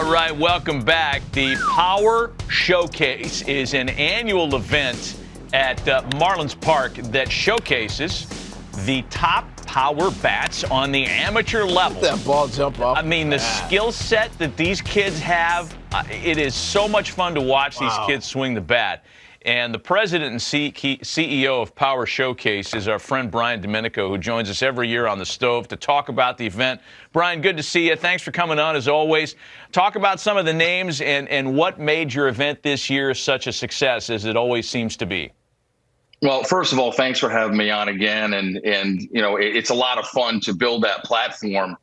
All right, welcome back. The Power Showcase is an annual event at Marlins Park that showcases the top power bats on the amateur level. Let that ball jump off. I mean, the skill set that these kids have, it is so much fun to watch these kids swing the bat. And the president and CEO of Power Showcase is our friend Brian Domenico, who joins us every year on the stove to talk about the event. Brian, good to see you. Thanks for coming on, as always. Talk about some of the names and what made your event this year such a success, as it always seems to be. Well, first of all, thanks for having me on again. And you know, it's a lot of fun to build that platform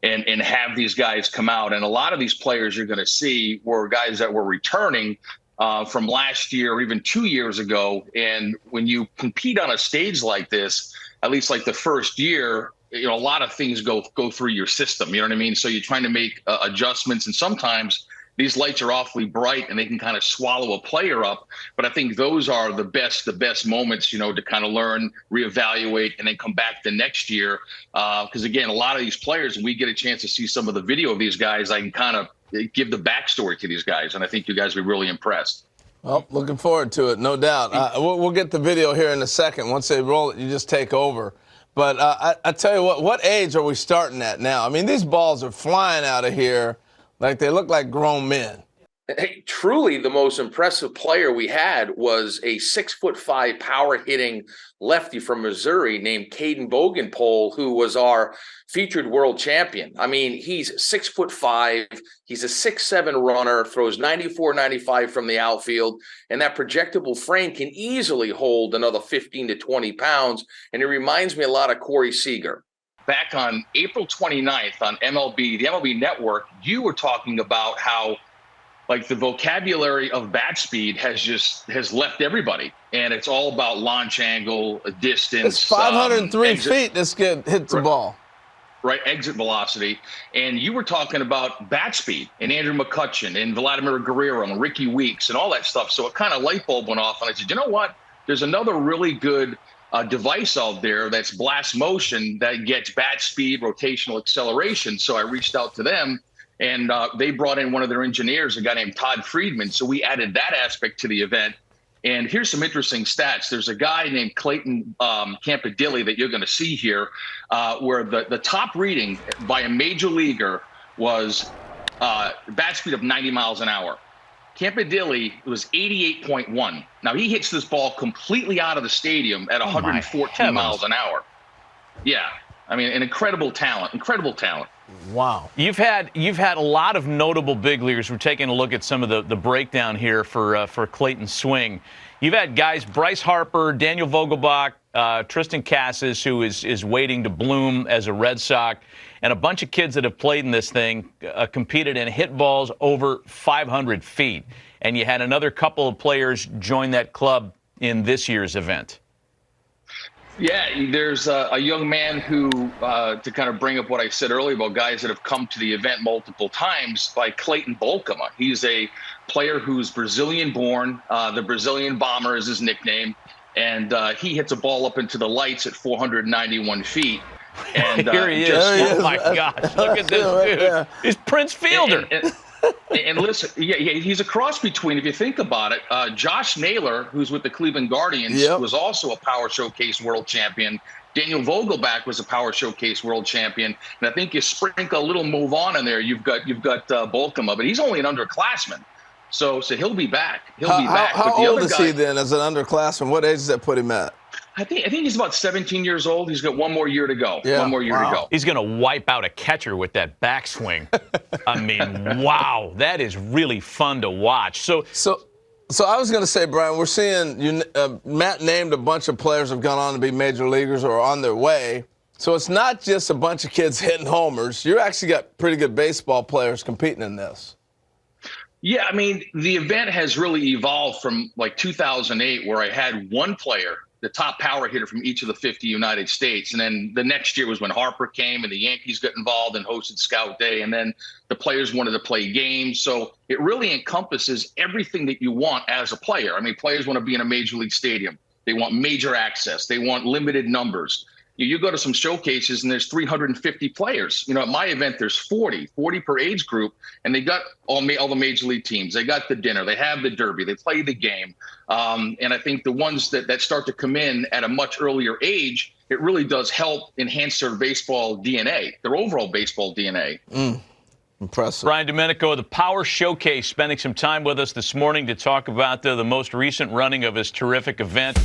and have these guys come out. And a lot of these players you're going to see were guys that were returning from last year or even 2 years ago. And when you compete on a stage like this, at least like the first year, you know, a lot of things go through your system. You know what I mean? So you're trying to make adjustments, and sometimes these lights are awfully bright and they can kind of swallow a player up. But I think those are the best moments, you know, to kind of learn, reevaluate, and then come back the next year. Because again, a lot of these players, when we get a chance to see some of the video of these guys, I can kind of give the backstory to these guys, and I think you guys will be really impressed. Well, looking forward to it, no doubt. We'll get the video here in a second. Once they roll it, you just take over. But I tell you what age are we starting at now? I mean, these balls are flying out of here like they look like grown men. Hey, truly the most impressive player we had was a 6'5" power hitting lefty from Missouri named Caden Bogenpole, who was our featured world champion. I mean, he's 6'5", he's a 6'7" runner, throws 94, 95 from the outfield, and that projectable frame can easily hold another 15 to 20 pounds. And it reminds me a lot of Corey Seager. Back on April 29th on the MLB Network, you were talking about how like the vocabulary of bat speed has left everybody, and it's all about launch angle, distance. It's 503 feet this kid hits the ball. Right, exit velocity. And you were talking about bat speed and Andrew McCutchen and Vladimir Guerrero and Ricky Weeks and all that stuff. So it kind of light bulb went off, and I said, you know what? There's another really good device out there that's blast motion that gets bat speed, rotational acceleration. So I reached out to them. And they brought in one of their engineers, a guy named Todd Friedman. So we added that aspect to the event. And here's some interesting stats. There's a guy named Clayton Campadilli that you're going to see here, where the top reading by a major leaguer was bat speed of 90 miles an hour. Campadilli was 88.1. Now, he hits this ball completely out of the stadium at 114 miles an hour. Yeah. I mean, an incredible talent. Wow. You've had a lot of notable big leaguers. We're taking a look at some of the breakdown here for Clayton's swing. You've had guys, Bryce Harper, Daniel Vogelbach, Tristan Casas, who is waiting to bloom as a Red Sox, and a bunch of kids that have played in this thing, competed and hit balls over 500 feet. And you had another couple of players join that club in this year's event. Yeah, there's a young man who, to kind of bring up what I said earlier about guys that have come to the event multiple times, by Clayton Bolkema. He's a player who's Brazilian-born. The Brazilian Bomber is his nickname. And he hits a ball up into the lights at 491 feet. And here he is. Oh, my gosh. Look at this dude. He's Prince Fielder. And listen, yeah, he's a cross between, if you think about it, Josh Naylor, who's with the Cleveland Guardians, was also a Power Showcase world champion. Daniel Vogelbach was a Power Showcase world champion. And I think you sprinkle a little move on in there, you've got Bolkema, but he's only an underclassman. So he'll be back. How old is he then as an underclassman? What age does that put him at? I think he's about 17 years old. He's got one more year to go. Yeah. One more year to go. He's going to wipe out a catcher with that backswing. I mean, wow, that is really fun to watch. So I was going to say, Brian, we're seeing Matt named a bunch of players have gone on to be major leaguers or are on their way. So it's not just a bunch of kids hitting homers. You actually got pretty good baseball players competing in this. Yeah, I mean, the event has really evolved from like 2008, where I had one player, the top power hitter from each of the 50 United States. And then the next year was when Harper came and the Yankees got involved and hosted Scout Day. And then the players wanted to play games. So it really encompasses everything that you want as a player. I mean, players want to be in a major league stadium. They want major access. They want limited numbers. You go to some showcases and there's 350 players. At my event, there's 40 per age group, and they got all the major league teams. They got the dinner, they have the derby, they play the game. And I think the ones that start to come in at a much earlier age, it really does help enhance their baseball DNA, their overall baseball DNA. Impressive. Brian Domenico of the Power Showcase spending some time with us this morning to talk about the most recent running of his terrific event.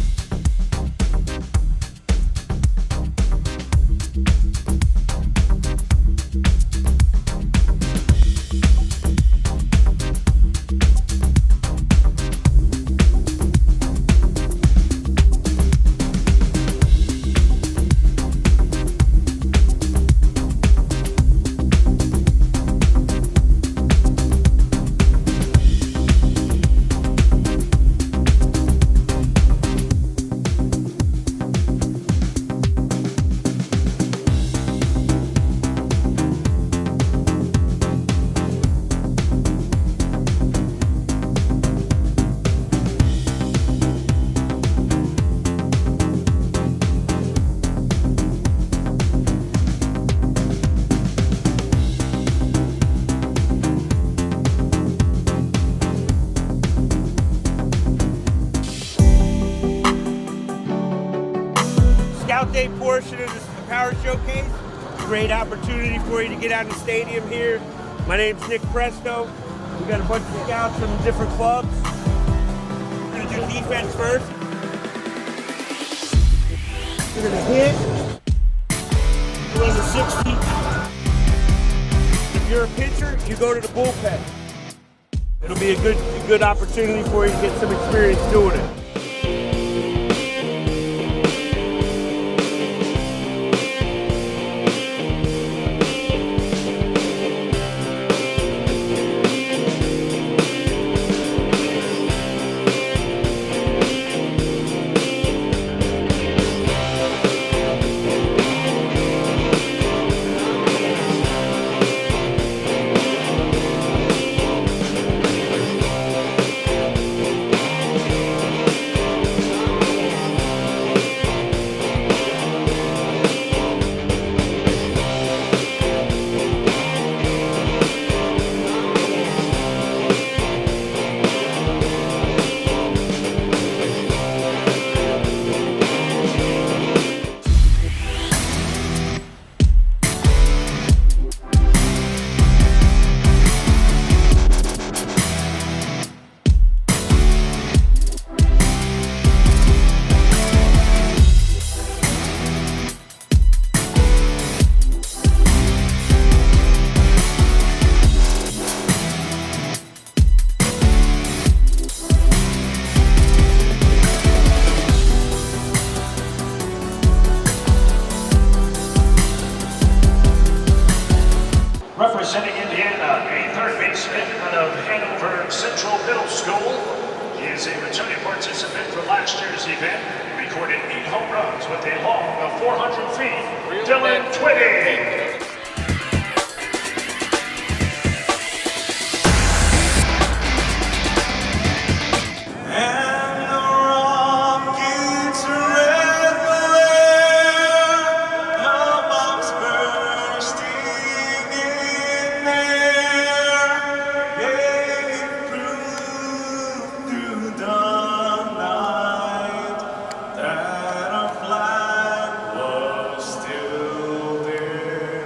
Scout Day portion of this Power Showcase. Great opportunity for you to get out in the stadium here. My name's Nick Presto. We got a bunch of scouts from different clubs. We're gonna do defense first. We're gonna hit. Run the 60. If you're a pitcher, you go to the bullpen. It'll be a good opportunity for you to get some experience doing it. Representing Indiana, a third baseman out of Hanover Central Middle School. He is a returning participant for last year's event. He recorded 8 home runs with a long of 400 feet. Dillon Twiddy. That our flag was still there.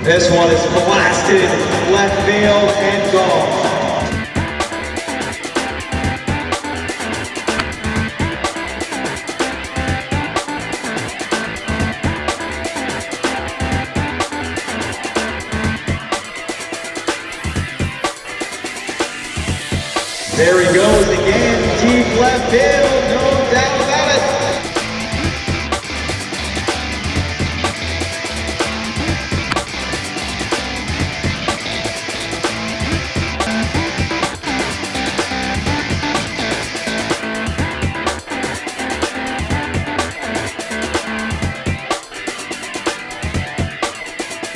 This one is blasted left field and gone. There he goes again, deep left field, no doubt about it.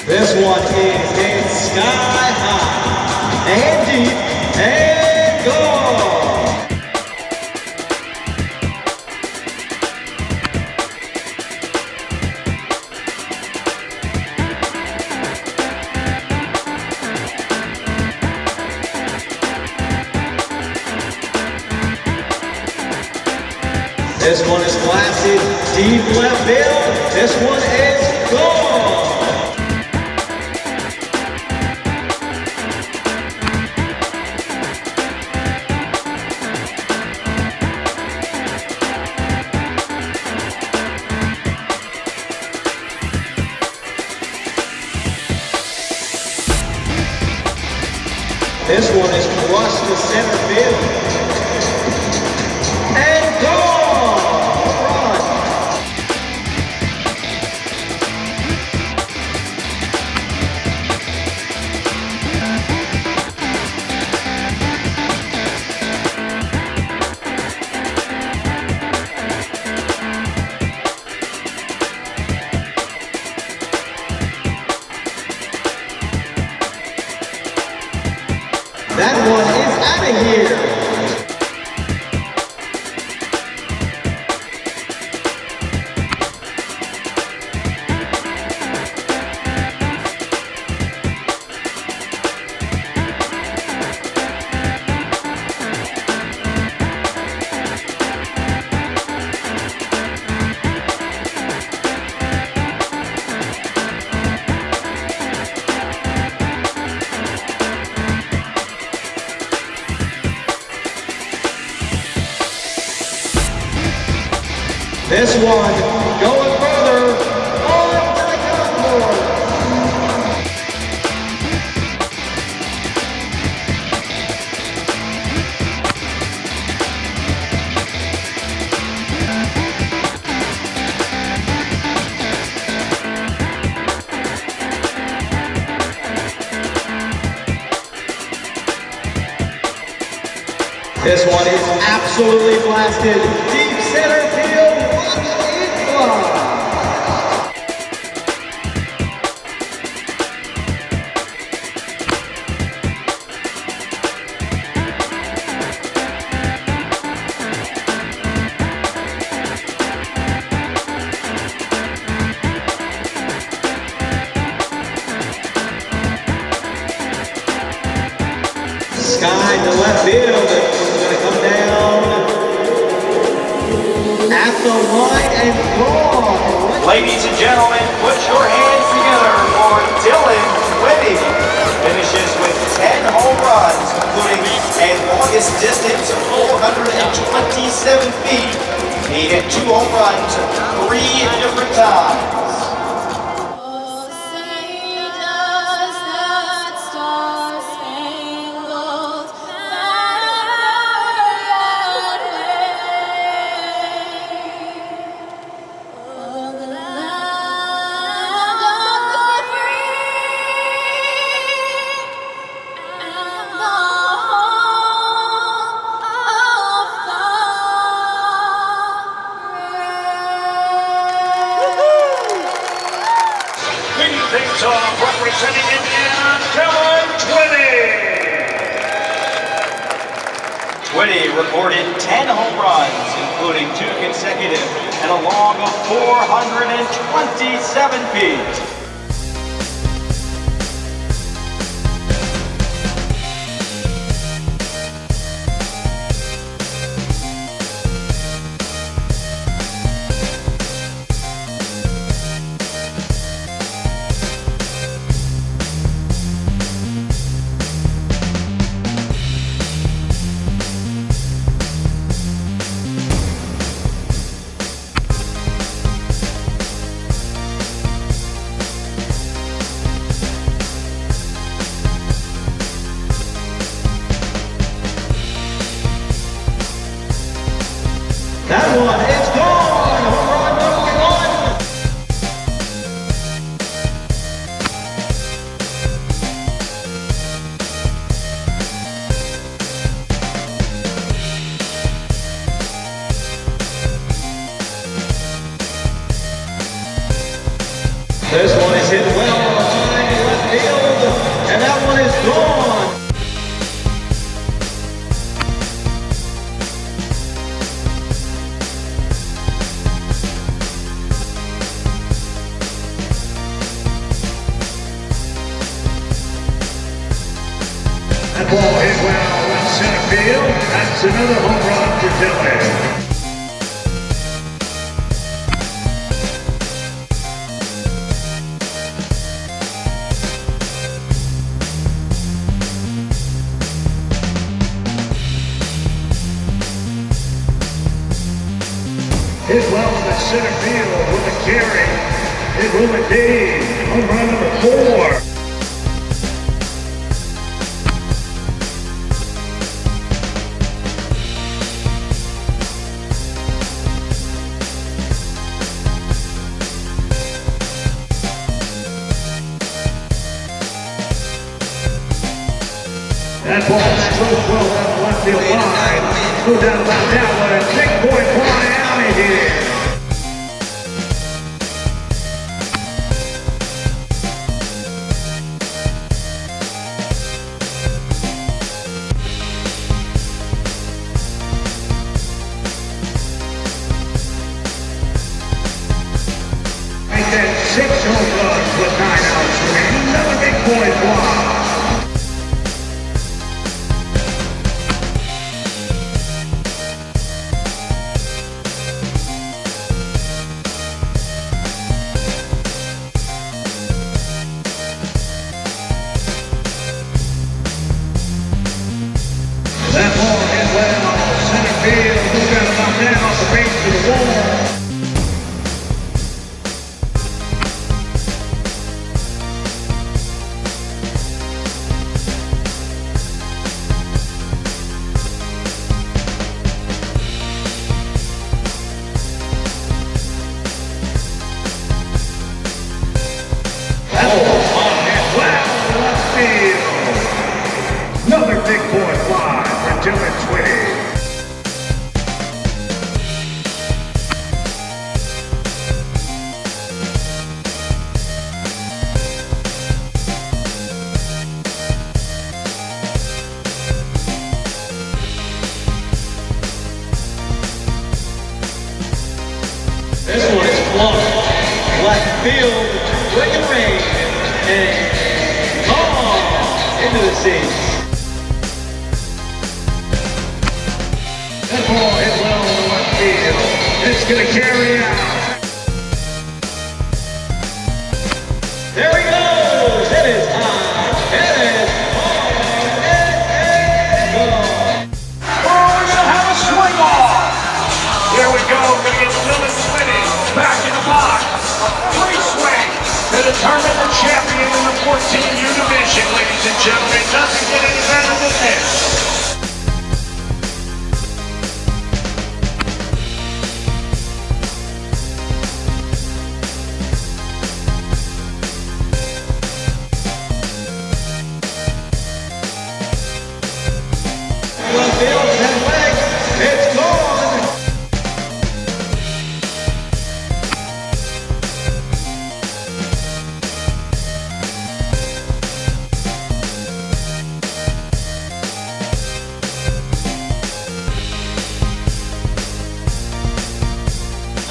This one is hit sky high and deep and gone. This one is blasted deep left field. This one is gone. This one is crushed to center field. And gone! Run! That one is out of here. This one going further on to the cardboard. This one is absolutely blasted. Deep center field. Watch it fly. Sky to left field. It's going to come down at the line and gone. Ladies and gentlemen, put your hands together for Dillon Twiddy. Finishes with 10 home runs, including an August distance of 427 feet. He hit 2 home runs 3 different times. Things off representing Indiana, Dillon Twiddy. Twiddy recorded 10 home runs, including 2 consecutive, and a long of 427 feet. This one is hit well behind left field, and that one is gone. That ball hit well left center field. That's another home run for Dillon. Hit well in the center field with a carry. It will indeed. Home run number 4. That ball stroked well down the left field line. No doubt about that one. Big boy fly out of here. Make that 6 home runs with 9 outs remaining. Another big boy fly. That ball hit well, center field, no doubt about that, off the base to the wall. That ball hit well, left field. Another big boy fly for Dillon Twiddy. This one is blocked. Left field, bring it rain, and gone into the seats. That ball hit well in left field. It's going to carry out. There he goes. It is high. It is hard. It is gone. Oh, we're going to have a swing off. Here we go. Going to get Dillon Twiddy back in the box. Free swing to determine the champion in the 14U division, ladies and gentlemen. Doesn't get any better than this. Left field, and legs. It's gone.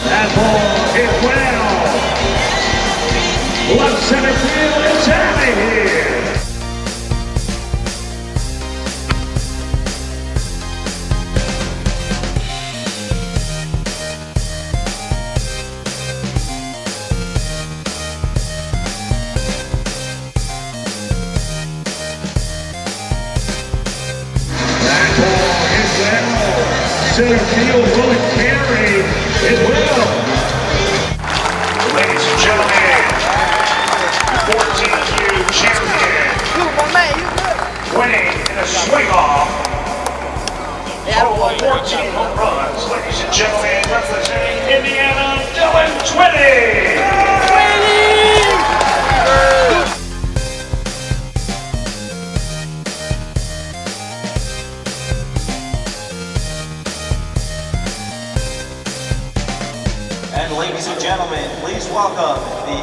That ball hit well. Left center field, it's out of here. That ball hit well. Center field will carry. It will. Ladies and gentlemen, 14U champion. Winning in a swing off. Total of 14 home runs. Ladies and gentlemen, representing Indiana, Dillon Twiddy. And ladies and gentlemen, please welcome the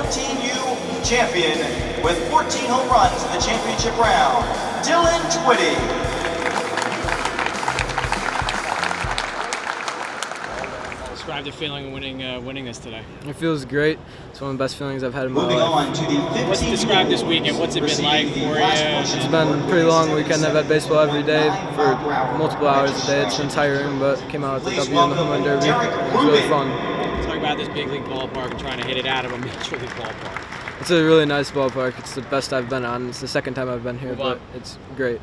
14U champion with 14 home runs in the championship round, Dillon Twiddy. Describe the feeling of winning this today. It feels great. It's one of the best feelings I've had in my Moving life. on to the 15th. What's described this weekend? What's it been like for you? It's been a pretty long weekend. I've had baseball every day for multiple hours a day. It's been tiring, but came out with the W in the home run derby. It was really fun. Talk about this big league ballpark and trying to hit it out of a major league ballpark. It's a really nice ballpark. It's the best I've been on. It's the second time I've been here, but it's great.